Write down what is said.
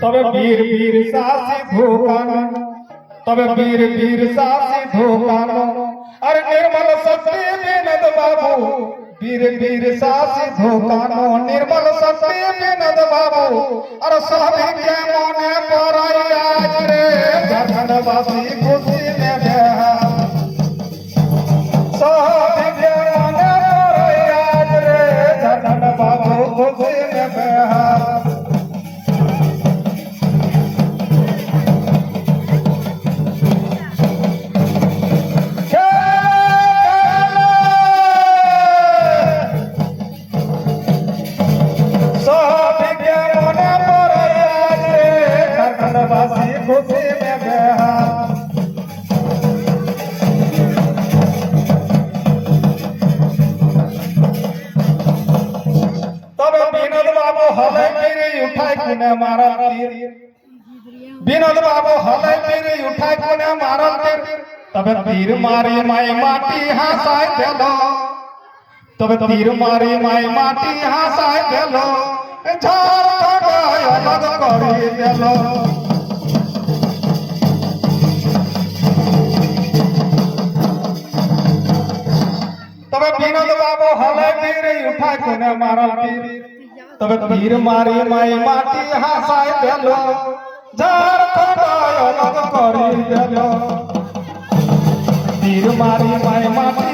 तबे वीर वीर सासी धोकानो तबे वीर वीर सासी धोकानो अरे निर्मल सत्य विनद बाबू वीर वीर सासी धोकानो निर्मल सत्य विनद बाबू अरे सभी के मने पराई आज रे झारखंडवासी खुशी में बेहा सभी के मने पराई आज रे झारखंड बाबू खुशी में बेहा खुशी में बेहा तब विनोद बाबू हलै मेरे उठाई कुने मारल तीर विनोद बाबू हलै मेरे उठाई कुने मारल तीर तब तीर मारी माई माटी हंसाई देलो तब तीर मारी माई माटी हंसाई देलो झारखंड अलग करी देलो तबे विनोद बाबू हलै मेरे उठाई कोने मारल तीर तबे तीर मारी माई माटी हंसाई देलो झारखंड अलग करी देलो तीर मारी माई माटी